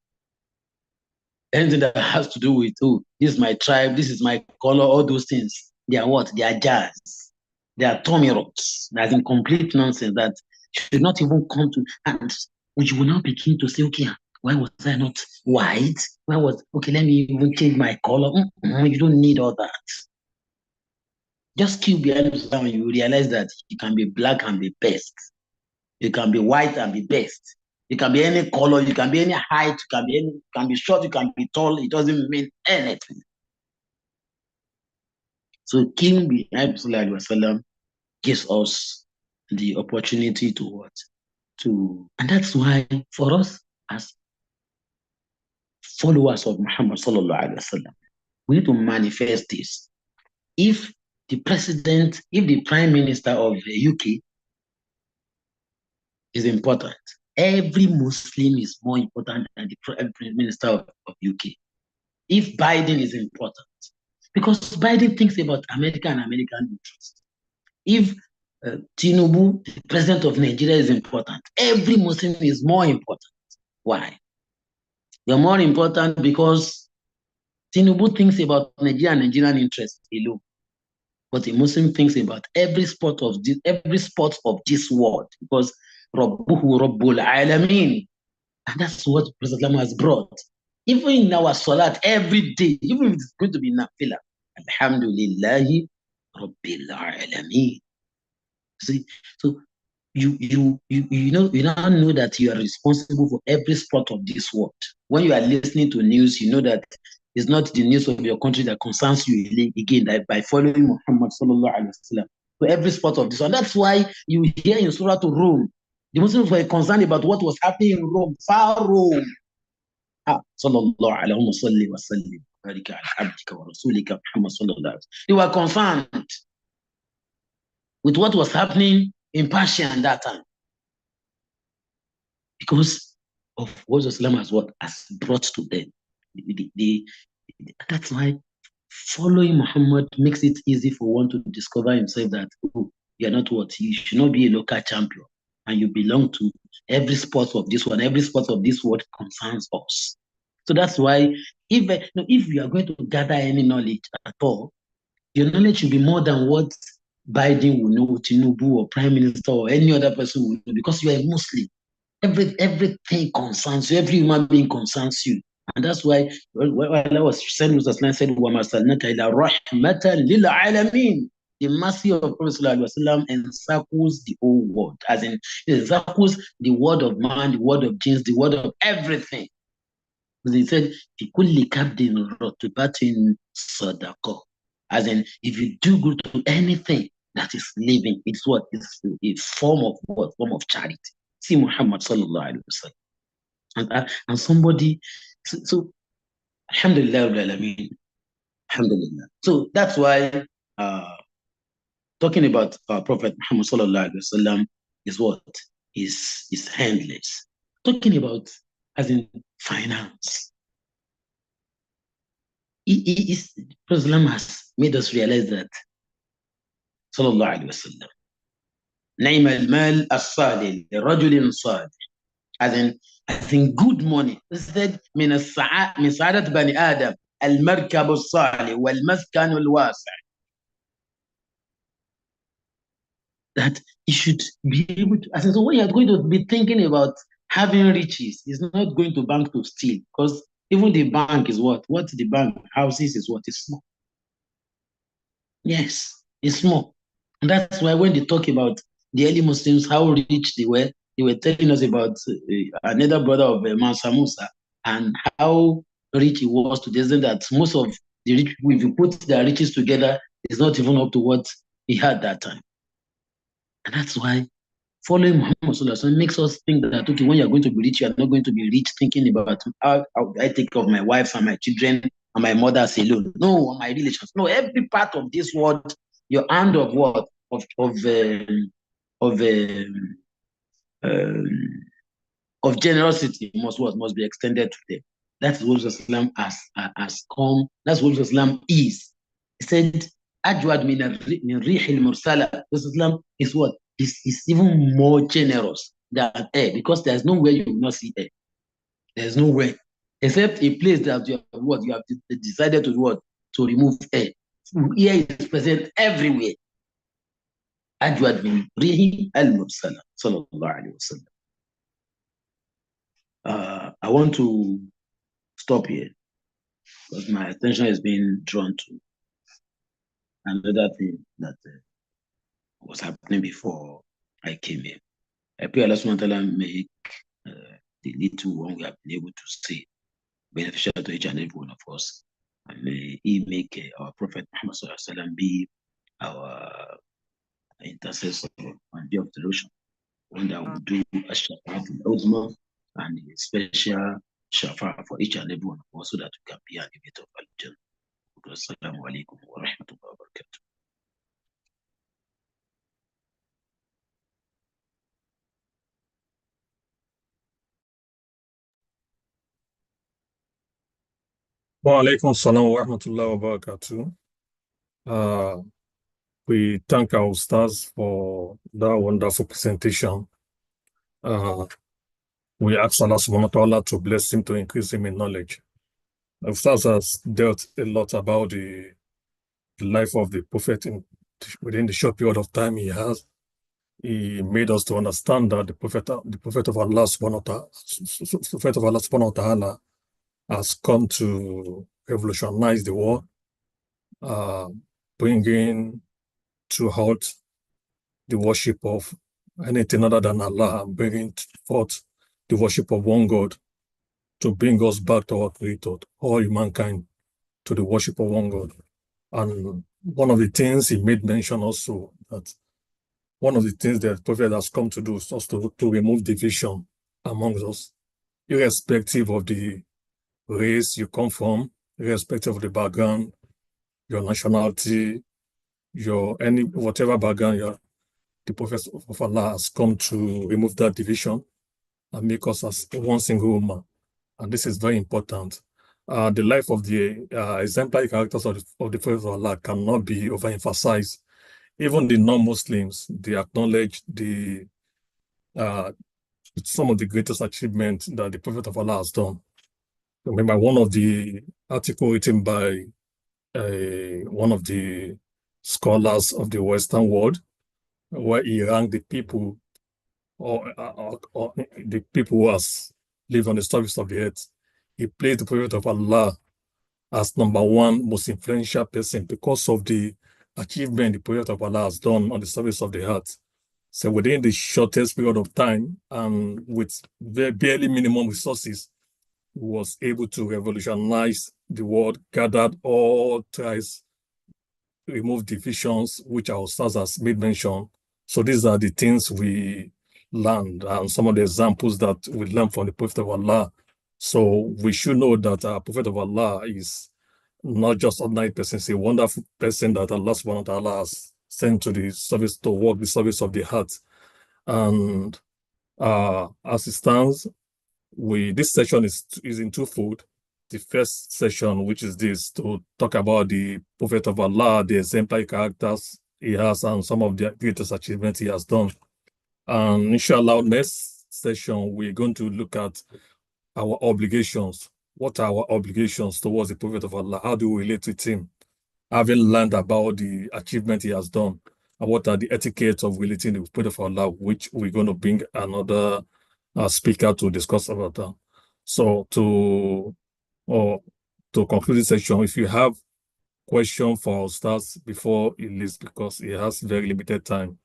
Anything that has to do with, oh, this is my tribe, this is my color, all those things, they are what? They are jazz. They are tummy rocks. That's in complete nonsense that should not even come to, and which will now begin to say, okay, why was I not white? Okay, let me even change my color. You don't need all that. Just keep behind the and you realize that you can be black and be best. You can be white and be best. You can be any color, you can be any height, you can be short, you can be tall. It doesn't mean anything. So King behind Sallallahu Alaihi Wasallam gives us the opportunity to what? And that's why for us as followers of Muhammad Sallallahu Alaihi Wasallam, we need to manifest this. If the Prime Minister of the UK is important, every Muslim is more important than the Prime Minister of UK. If Biden is important, because Biden thinks about America and American interests. If Tinubu, the president of Nigeria, is important, every Muslim is more important. Why? They're more important because Tinubu thinks about Nigeria and Nigerian interests alone. But a Muslim thinks about every sport of this world, because Rabbuhu Rabbul Alameen. And that's what Prophet has brought. Even in our salat every day, even if it's going to be nafila, Alhamdulillahi Rabbil Alameen. See, so you now know that you are responsible for every sport of this world. When you are listening to news, you know that it's not the news of your country that concerns you again, that by following Muhammad sallallahu alaihi wasallam. So every sport of this one. That's why you hear in Surah to Rome, the Muslims were concerned about what was happening in Rome, far Rome. Sallallahu alaihi wasallam. They were concerned with what was happening in Persia at that time, because of what Islam has brought to them. That's why following Muhammad makes it easy for one to discover himself that, oh, you're not you should not be a local champion, and you belong to every sport of this one. Every sport of this world concerns us. So that's why if you are going to gather any knowledge at all, your knowledge should be more than what Biden will know, Tinubu or Prime Minister or any other person will know, because you are a Muslim. Everything concerns you. Every human being concerns you. And that's why when I was saying, Rasulullah said, the mercy of Prophet ﷺ encircles the whole world, as in it encircles the word of man, the word of jinns, the word of everything. Because he said, as in, if you do good to anything that is living, it's what? It's a form of what? Form of charity. See Muhammad sallallahu alaihi wasallam. And somebody, so alhamdulillah, alhamdulillah. So that's why talking about Prophet Muhammad sallallahu alaihi wasallam is what? Is handless. Talking about as in finance. Prophet has made us realize that sallallahu alaihi wasallam. نعم المال الصالح لرجل صالح, as in good money. Instead, من سعادة بني آدم المركب الصالح والمسكن الواسع. That you should be able to, so when you're going to be thinking about having riches, it's not going to bank to steal, because even the bank is what? What the bank houses is what is small. Yes, it's small. And that's why when they talk about the early Muslims, how rich they were telling us about another brother of Mansa Musa and how rich he was to the extent that most of the rich people, if you put their riches together, it's not even up to what he had that time. And that's why following Muhammad Sallallahu Alaihi Wasallam makes us think that, okay, when you're going to be rich, you're not going to be rich thinking about how I take care of my wife and my children and my mother alone. No, my relations. No, every part of this world, your hand of what? Of generosity must be extended to them. That's what Islam has come. That's what Islam is. He said, "Ajwad min rihil mursala." Islam is what? Is even more generous than air, because there's nowhere you will not see air. There's nowhere except a place that you have decided to remove air. Air is present everywhere. Ajwad min rihil mursala. Sallallahu alaihi wasallam. I want to stop here because my attention is being drawn to another thing that was happening before I came here. I pray Allah subhanahu wa ta'ala make the little one we have been able to say beneficial to each and every one of us. And may He make our Prophet Muhammad sallallahu alaihi wasallam be our intercessor on the day of the ocean, one that will do a shafa'at al-uzma and a special shafa for each and every one of us so that we can be an innovator of Al-Jannah. Assalamu alaikum wa rahmatullahi wa barakatuh. Wa alaikum salam wa rahmatullahi wa barakatuh. We thank our stars for that wonderful presentation. We ask Allah subhanahu wa ta'ala to bless him, to increase him in knowledge. Our stars has dealt a lot about the life of the Prophet within the short period of time he has. He made us to understand that the Prophet of Allah subhanahu wa ta'ala has come to revolutionize the world, bringing throughout the worship of anything other than Allah, and bringing forth the worship of one God to bring us back to our Creator, all humankind, to the worship of one God. And one of the things he made mention also, that one of the things that the Prophet has come to do is also to remove division amongst us, irrespective of the race you come from, irrespective of the background, your nationality, whatever background you are. The Prophet of Allah has come to remove that division and make us as one single ummah. And this is very important. The life of the exemplary characters of the Prophet of Allah cannot be overemphasized. Even the non-Muslims, they acknowledge some of the greatest achievements that the Prophet of Allah has done. Remember one of the articles written by one of the scholars of the Western world, where he ranked the people or the people who has lived on the surface of the earth. He placed the Prophet of Allah as number one most influential person because of the achievement the Prophet of Allah has done on the surface of the earth. So within the shortest period of time and with very barely minimum resources, he was able to revolutionize the world, gathered all tribes, remove divisions, which our stars has made mention. So these are the things we learned and some of the examples that we learned from the Prophet of Allah. So we should know that our Prophet of Allah is not just an ordinary person, he's a wonderful person that Allah subhanahu wa ta'ala has sent to the service, to work the service of the heart. And as it stands, this session is in twofold. The first session, which is this, to talk about the Prophet of Allah, the exemplary characters he has, and some of the greatest achievements he has done. And inshallah, next session, we're going to look at our obligations. What are our obligations towards the Prophet of Allah? How do we relate with him? Having learned about the achievement he has done, and what are the etiquettes of relating to the Prophet of Allah, which we're going to bring another speaker to discuss about that. So to conclude this section, if you have question for Ustaz before he leaves because he has very limited time.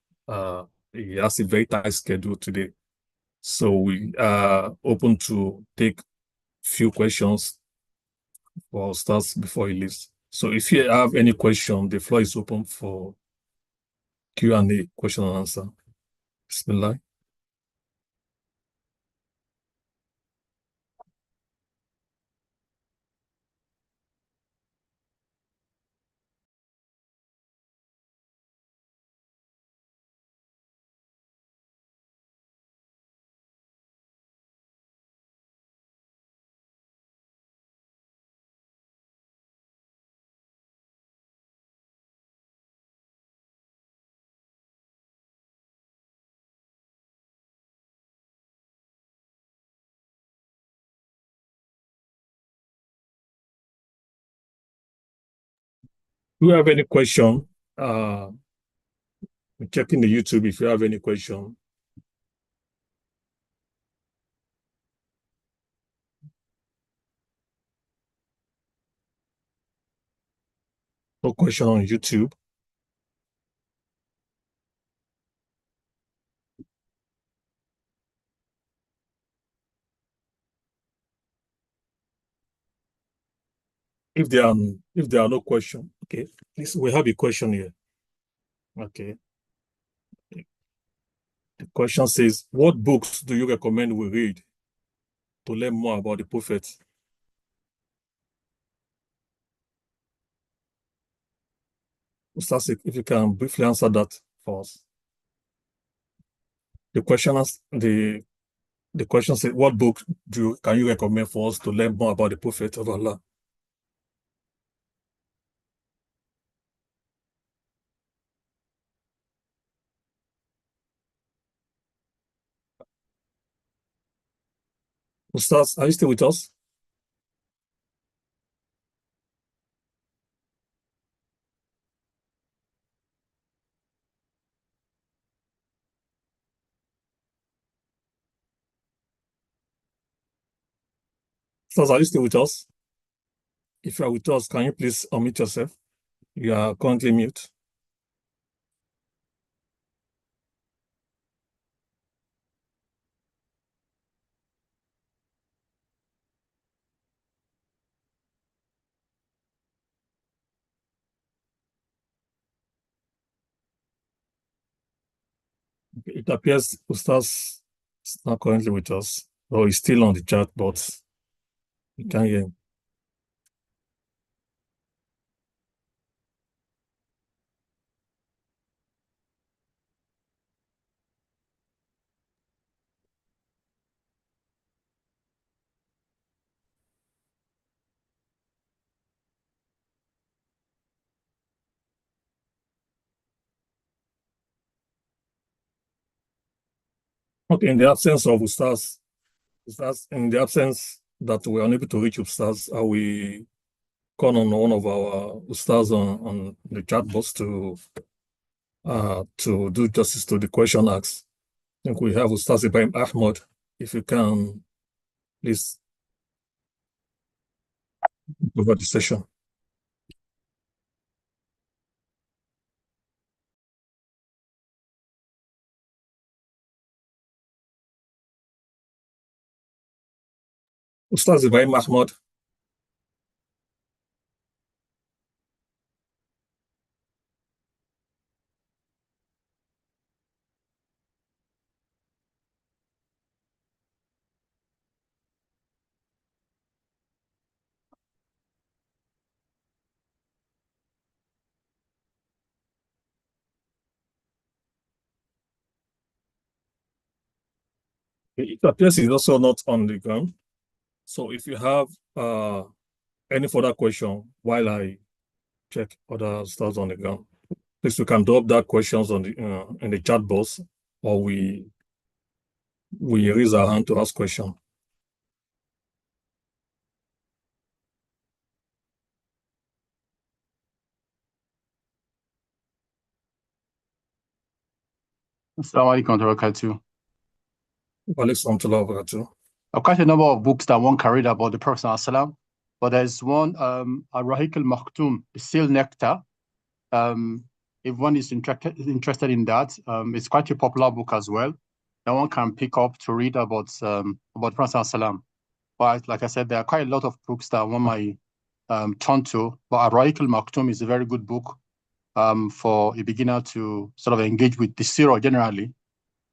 He has a very tight schedule today. So we are open to take few questions for Ustaz before he leaves. So if you have any question, the floor is open for Q&A, question and answer. Bismillah. Do you have any question? Checking the YouTube if you have any question. No question on YouTube. If there are no question, okay. Please, we have a question here. Okay. The question says, what books do you recommend we read to learn more about the Prophet? Ustaz, if you can briefly answer that for us. The question says, what book can you recommend for us to learn more about the Prophet of Allah? Ustaz, are you still with us? Ustaz, are you still with us? If you are with us, can you please unmute yourself? You are currently mute. It appears Ustaz is not currently with us, or he's still on the chat, but we can't hear him. Okay, in the absence of Ustaz, in the absence that we're unable to reach Ustaz, we call on one of our Ustaz on the chat box to do justice to the question asked. I think we have Ustaz Ibrahim Ahmad. If you can, please over the session. Ustaz Ibrahim Ahmad. It appears he's also not on the ground. So if you have any further question while I check other stars on the ground, please you can drop that questions on the in the chat box, or we raise our hand to ask question. Assalamu alaikum wa barakatuh. Wa alaikum salam wa barakatuh. I've quite a number of books that one can read about the Prophet ﷺ, but there's one, Ar-Rahiq al-Maktum, Seal Nectar. If one is interested in that, it's quite a popular book as well. That one can pick up to read about Prophet Salam. But like I said, there are quite a lot of books that one might turn to. But Ar-Rahiq al-Maktum is a very good book for a beginner to sort of engage with the Sirah generally.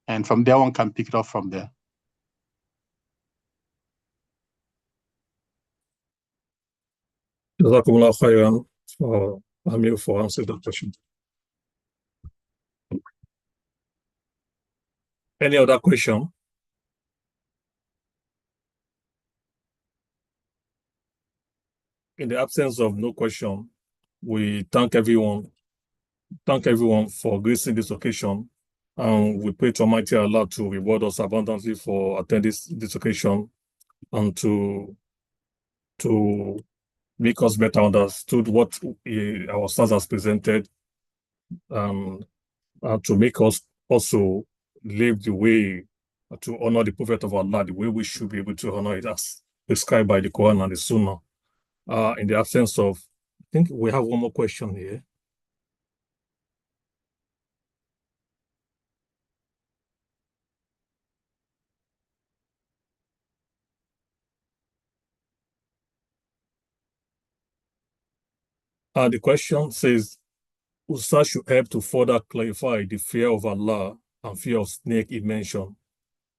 And from there, one can pick it up from there. Jazakumullah khairan for Amir for answering that question. Any other question? In the absence of no question, we thank everyone for gracing this occasion, and we pray to Almighty Allah to reward us abundantly for attending this occasion and to make us better understood what our stars has presented, and to make us also live the way to honor the Prophet of Allah, the way we should be able to honor it as prescribed by the Quran and the Sunnah. In the absence of, I think we have one more question here. The question says, Ustaz should help to further clarify the fear of Allah and fear of snake he mentioned,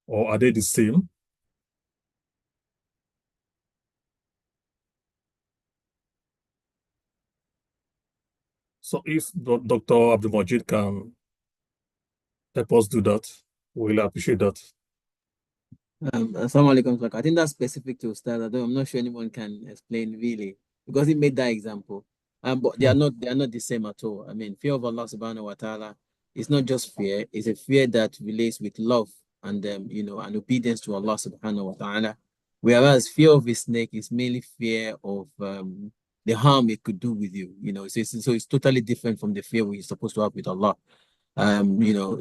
or are they the same? So if Dr. Abdul Majid can help us do that, we'll appreciate that. Assalamu alaikum. I think that's specific to Ustaz. I'm not sure anyone can explain really, because he made that example. But they are not the same at all. I mean, fear of Allah subhanahu wa ta'ala is not just fear, it's a fear that relates with love and and obedience to Allah subhanahu wa ta'ala. Whereas fear of a snake is mainly fear of the harm it could do with you. So it's totally different from the fear we're supposed to have with Allah.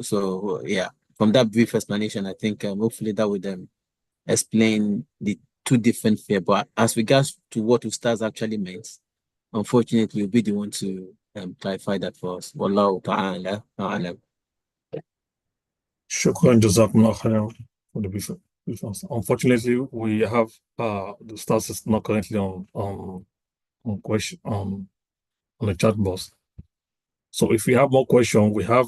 So yeah, from that brief explanation, I think hopefully that would explain the two different fear. But as regards to what Ustaz actually meant, unfortunately, we'll be the one to clarify that for us. Wallahu ta'ala a'lam. Shukran jazakumullah khairan for the brief answer. Unfortunately, we have the Ustaz is not currently on question on the chat box. So if we have more questions, we have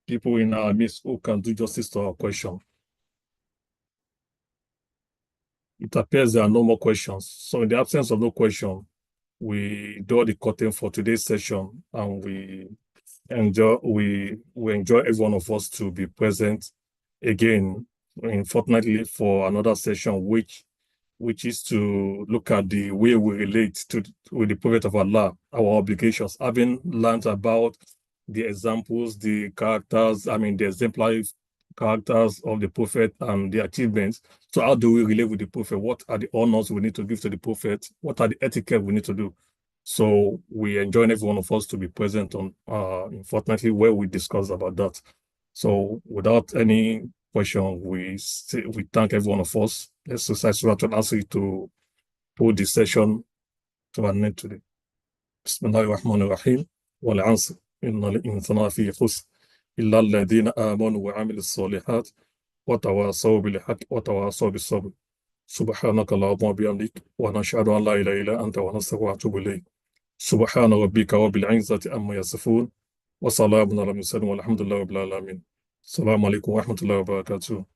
people in our midst who can do justice to our question. It appears there are no more questions. So in the absence of no question, we draw the curtain for today's session, and we enjoy every one of us to be present again fortnightly for another session, which is to look at the way we relate with the Prophet of Allah, our obligations, having learned about the examples, the characters, the exemplary characters of the Prophet and the achievements. So how do we relate with the Prophet? What are the honors we need to give to the Prophet? What are the etiquette we need to do? So we enjoin every one of us to be present on fortnightly where we discuss about that. So without any question, we thank every one of us. Exercise to answer to put the session to an end today. Bismillahirrahmanirrahim. Wal 'asr innal insana fi khusr illa alladhina amanu wa 'amilus solihat wa tawasaw bil haqqi wa tawasaw bis sabr. Subhanaka Allahumma wa bihamdik wa nashhadu an la ilaha illa anta wa nastaghfiruka wa atubu ilayk. Subhana rabbika rabbil 'izzati amma yasifun wa salamun ala mursalin walhamdulillahi rabbil alamin. Assalamu alaikum wa rahmatullahi wa barakatuh.